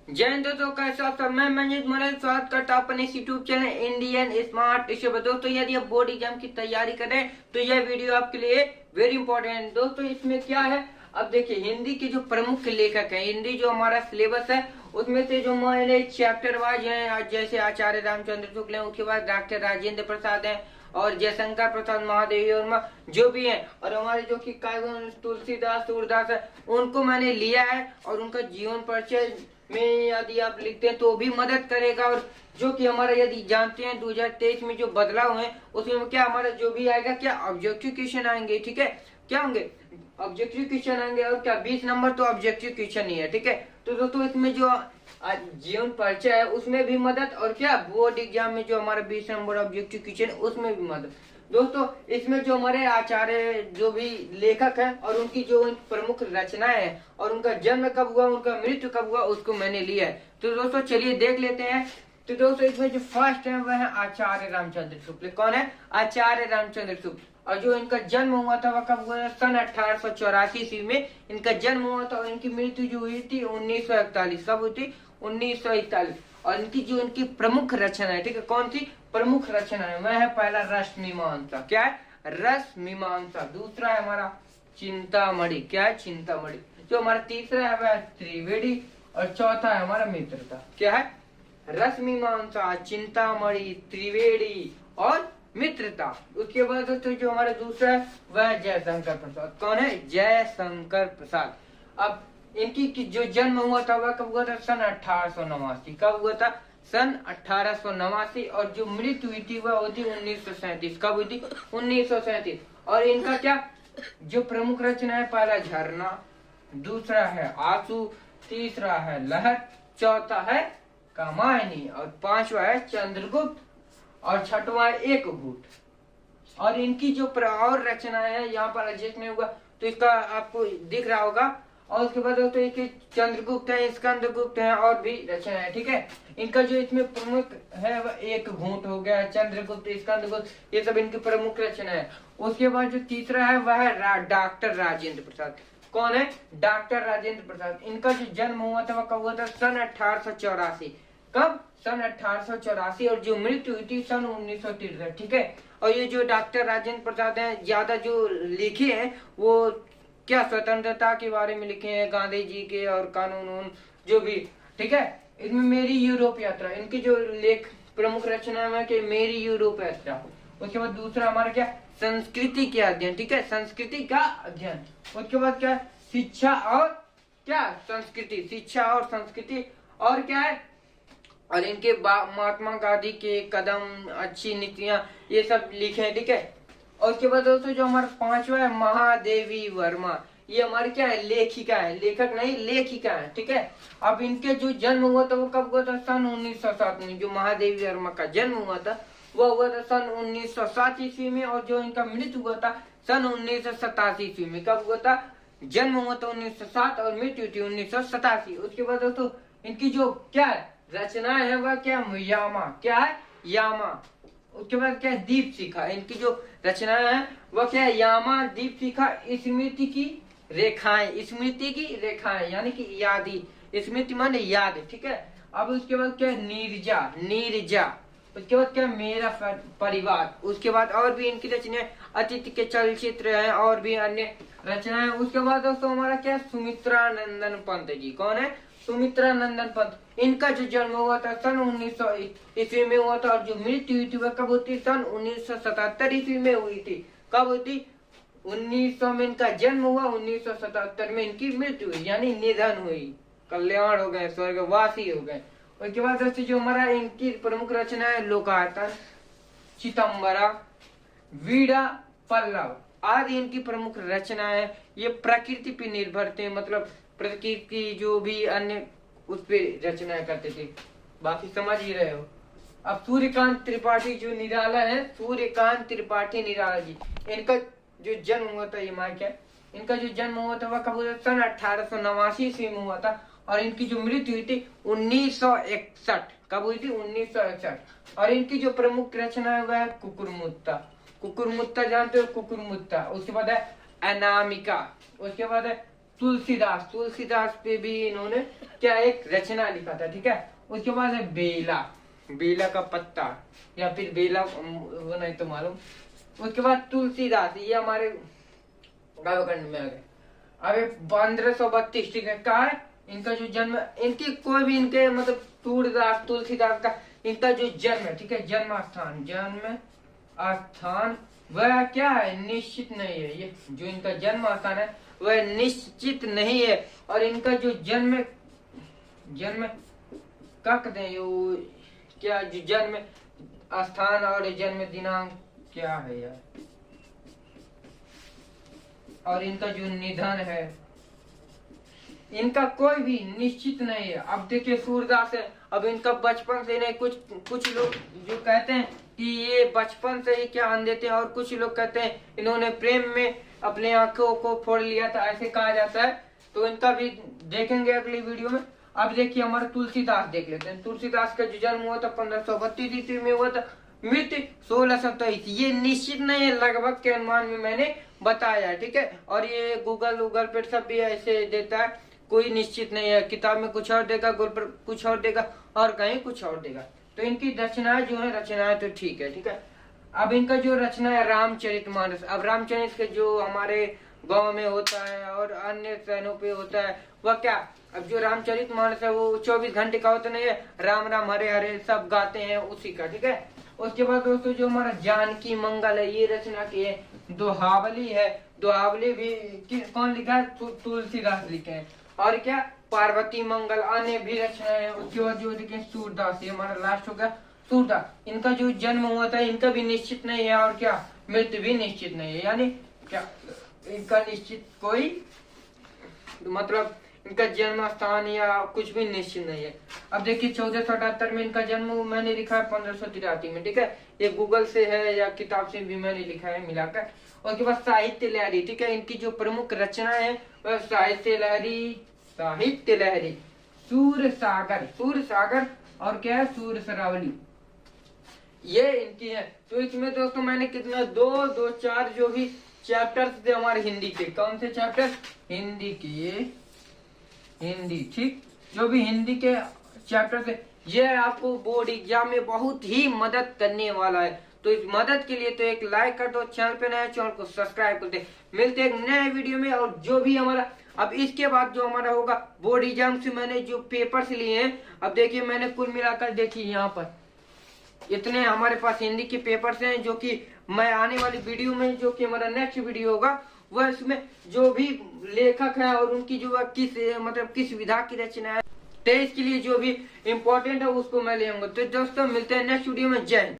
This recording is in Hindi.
जय हिंद दोस्तों, कैसे आप सब। मैं मंजित मरल स्वागत करता हूं अपने YouTube channel Indian smart student. दोस्तों यदि आप बोर्ड एग्जाम की तैयारी कर रहे हैं तो यह वीडियो आपके लिए वेरी इंपॉर्टेंट है। दोस्तों इसमें क्या है, अब देखिए हिंदी के जो प्रमुख लेखक हैं, हिंदी जो हमारा सिलेबस है उसमें से जो मैंने चैप्टर वाइज है, जैसे आचार्य रामचंद्र शुक्ल है, उसके बाद डॉक्टर राजेंद्र प्रसाद है और जयशंकर प्रसाद महादेवी वर्मा जो भी है, और हमारे जो कि तुलसीदास सूरदास है, उनको मैंने लिया है और उनका जीवन परिचय में यदि आप लिखते हैं तो भी मदद करेगा। और जो कि हमारा यदि जानते हैं 2023 में जो बदलाव है उसमें क्या हमारा जो भी आएगा, क्या ऑब्जेक्टिव क्वेश्चन आएंगे, ठीक है, क्या होंगे ऑब्जेक्टिव क्वेश्चन आएंगे, और क्या 20 नंबर तो ऑब्जेक्टिव क्वेश्चन ही है, ठीक है। तो दोस्तों इसमें जो जीवन परिचय है उसमें भी मदद, और क्या बोर्ड एग्जाम में जो हमारा 20 नंबर ऑब्जेक्टिव क्वेश्चन उसमें भी मदद। दोस्तों इसमें जो हमारे आचार्य जो भी लेखक हैं और उनकी जो प्रमुख रचनाएं हैं और उनका जन्म कब हुआ, उनका मृत्यु कब हुआ, उसको मैंने लिया है। तो दोस्तों चलिए देख लेते हैं। तो दोस्तों इसमें जो फर्स्ट है वह है आचार्य रामचंद्र शुक्ल। कौन है? आचार्य रामचंद्र शुक्ल। और जो इनका जन्म हुआ था वह कब हुआ? सन 1884 ईस्वी में इनका जन्म हुआ था, और इनकी मृत्यु जो हुई थी 1941। कब हुई थी? 1941। और इनकी जो इनकी प्रमुख रचना है, ठीक है, कौन सी प्रमुख रचना है? वह है पहला रस मीमांसा। क्या है? रस मीमांसा। दूसरा है हमारा चिंतामणि। क्या है? चिंतामणि। जो हमारा तीसरा है वह त्रिवेदी, और चौथा है हमारा मित्रता। क्या है? रस मीमांसा, चिंतामणि, त्रिवेदी और मित्रता। उसके बाद तो जो हमारा दूसरा है वह जयशंकर प्रसाद। कौन है? जयशंकर प्रसाद। अब इनकी जो जन्म हुआ था वह कब हुआ था? सन 1889। कब हुआ था? सन 1889। और जो मृत्यु हुई थी वह होती 1937। कब हुई थी? 1937। और इनका क्या जो प्रमुख रचना है, पहला झरना, दूसरा है आंसू, तीसरा है लहर, चौथा है कामायनी, और पांचवा है चंद्रगुप्त, और छठवा है एक घूट। और इनकी जो और रचना है यहाँ पर एडजस्ट नहीं हुआ तो इसका आपको दिख रहा होगा। और उसके बाद तो एक चंद्रगुप्त है, स्कंदगुप्त है, और भी रचना है, ठीक है। इनका जो इसमें प्रमुख है वह एक घूट हो गया, चंद्रगुप्त, स्कंदगुप्त, ये सब इनकी प्रमुख रचना है। उसके बाद जो तीसरा है वह है डॉक्टर राजेंद्र प्रसाद। कौन है? डॉक्टर राजेंद्र प्रसाद। इनका जो जन्म हुआ था वह कब हुआ था? सन 1884। कब? सन 1884। और जो मृत्यु हुई थी सन 1963, ठीक है। और ये जो डॉक्टर राजेंद्र प्रसाद हैं, ज्यादा जो लिखे हैं वो क्या स्वतंत्रता के बारे में लिखे हैं, गांधी जी के और कानून जो भी, ठीक है। इसमें मेरी यूरोप यात्रा, इनकी जो लेख प्रमुख रचना है कि मेरी यूरोप यात्रा। उसके बाद दूसरा हमारा क्या? संस्कृति के अध्ययन, ठीक है, संस्कृति का अध्ययन। उसके बाद क्या? शिक्षा और क्या? संस्कृति, शिक्षा और संस्कृति। और क्या है? और इनके महात्मा गांधी के कदम, अच्छी नीतियां, ये सब लिखे हैं, ठीक है। और उसके बाद दोस्तों जो हमारा पांचवा है महादेवी वर्मा। ये हमारी क्या है? लेखिका है, लेखक नहीं, लेखिका है, ठीक है। अब इनके जो जन्म हुआ था वो कब हुआ था? सन 1907 में। जो महादेवी वर्मा का जन्म हुआ था वह हुआ था सन 1907 ईस्वी में, और जो इनका मृत्यु हुआ था सन 1987 ईस्वी में। कब हुआ था? जन्म हुआ था 1907 और मृत्यु थी 1987। उसके बाद दोस्तों इनकी जो क्या है रचना है वह क्या? यामा। क्या है? यामा। उसके बाद क्या? दीप शिखा। इनकी जो रचना है वह क्या है? यामा, दीप शिखा, स्मृति की रेखाएं, स्मृति की रेखाएं यानी कि यादी, स्मृति माने याद, ठीक है। अब उसके बाद क्या? नीरजा, नीरजा। उसके बाद क्या? मेरा परिवार। उसके बाद और भी इनकी रचना, अतिथि के चलचित्र हैं और भी अन्य रचनाएं। उसके बाद दोस्तों हमारा क्या? सुमित्रा नंदन पंत जी। कौन है? सुमित्रा नंदन पंत। इनका जो जन्म हुआ था सन 1900 ईस्वी में हुआ था, और जो मृत्यु हुई थी वह कब होती? सन 1977 ईस्वी में हुई थी। कब हुई थी? 1900 में इनका जन्म हुआ, 1977 में इनकी मृत्यु हुई, यानी निधन हुई, कल्याण हो गए, स्वर्गवासी हो गए। उसके बाद दोस्तों जो हमारा इनकी प्रमुख रचना है लोकायतन, चिदंबरा, वीड़ा, पल्लव आदि इनकी प्रमुख रचना है। ये प्रकृति पे निर्भर थे, मतलब प्रकृति की जो भी अन्य उस पे रचना करते थे। बाकी समझ ही रहे हो। अब सूर्यकांत त्रिपाठी जो निराला है, सूर्यकांत त्रिपाठी निराला जी, इनका जो जन्म हुआ था, ये माइक है, इनका जो जन्म हुआ था वह कब हुआ? सन 1889 ईस्वी में हुआ था, और इनकी जो मृत्यु हुई थी 1961। कब हुई थी? 1961। और इनकी जो प्रमुख रचना है वह है कुकुरमुत्ता। कुकुरमुत्ता जानते हो? कुकुरमुत्ता। उसके बाद है अनामिका। उसके बाद है तुलसीदास, तुलसीदास पे भी इन्होंने क्या एक रचना लिखा था, ठीक है। उसके बाद है बेला, बेला का पत्ता या फिर बेला, वो नहीं तो मालूम। उसके बाद तुलसीदास, ये हमारे काव्यखंड में आ गए। अबे 1532, ठीक है, कहा है इनका जो जन्म, इनकी कोई भी इनके मतलब सूरदास तुलसीदास का इनका जो जन्म है, ठीक है, जन्म स्थान, जन्म स्थान वह क्या है, निश्चित नहीं है। ये जो इनका जन्म स्थान है वह निश्चित नहीं है। और इनका जो जन्म जन्म क्या कहते हैं, यो क्या जो जन्म स्थान और जन्म दिनांक क्या है यार, और इनका जो निधन है इनका कोई भी निश्चित नहीं है। अब देखिए सूरदास है, अब इनका बचपन से नहीं, कुछ लोग जो कहते हैं कि ये बचपन से ही क्या अंधे थे, और कुछ लोग कहते हैं इन्होंने प्रेम में अपने आंखों को फोड़ लिया था, ऐसे कहा जाता है। तो इनका भी देखेंगे अगली वीडियो में। अब देखिए हमारा तुलसीदास देख लेते हैं। तुलसीदास का जो जन्म हुआ था 1532 ईस्वी में हुआ था, मृत्यु 1627। ये निश्चित नहीं है, लगभग के अनुमान में मैंने बताया, ठीक है। और ये गूगल पे सब भी ऐसे देता है, कोई निश्चित नहीं है। किताब में कुछ और देगा, गूगल पर कुछ और देगा, और कहीं कुछ और देगा। तो इनकी रचनाएं जो है, रचनाएं तो ठीक है, ठीक है। अब इनका जो रचना है रामचरितमानस। अब रामचरित के जो हमारे गांव में होता है और अन्य शहरों पे होता है वह क्या, अब जो रामचरितमानस है वो 24 घंटे का होता नहीं है, राम राम हरे हरे सब गाते हैं उसी का, ठीक है। उसके बाद दोस्तों जो हमारा जानकी मंगल है, ये रचना की है। दोहावली है, दोहावली भी कौन लिखा है, तुलसीदास लिखे हैं। और क्या, पार्वती मंगल, अन्य भी रचनाएं है। उसके बाद जो देखें सूरदास, ये हमारा लास्ट हो गया सूरदास। इनका जो जन्म हुआ था इनका भी निश्चित नहीं है, और क्या मृत्यु भी निश्चित नहीं है, यानी क्या इनका निश्चित कोई मतलब इनका जन्म स्थान या कुछ भी निश्चित नहीं है। अब देखिए 1478 में इनका जन्म मैंने लिखा है 1583 में, ठीक है। ये गूगल से है या किताब से भी मैंने लिखा है मिलाकर। और उसके बाद साहित्य लहरी, ठीक है। इनकी जो प्रमुख रचना है वह साहित्य लहरी, सूर सागर और क्या है, सूर सरावली, ये इनकी है। तो इसमें दोस्तों मैंने कितना दो चार जो भी चैप्टर्स थे हमारे हिंदी के, कौन से चैप्टर, हिंदी के, हिंदी, ठीक, जो भी हिंदी के चैप्टर थे, ये आपको बोर्ड एग्जाम में बहुत ही मदद करने वाला है। तो इस मदद के लिए तो एक लाइक कर दो, चैनल पे नया चैनल को सब्सक्राइब कर दे। मिलते हैं एक नए वीडियो में। और जो भी हमारा अब इसके बाद जो हमारा होगा बोर्ड एग्जाम से मैंने जो पेपर्स लिए हैं, अब देखिए मैंने कुल मिलाकर देखिए यहाँ पर इतने हमारे पास हिंदी के पेपर्स हैं, जो कि मैं आने वाली वीडियो में, जो कि हमारा नेक्स्ट वीडियो होगा, वह इसमें जो भी लेखक है और उनकी जो किस विधा की रचना है, तेज के लिए जो भी इम्पोर्टेंट है उसको मैं ले आऊंगा। तो दोस्तों मिलते हैं नेक्स्ट वीडियो में। जय हिंद।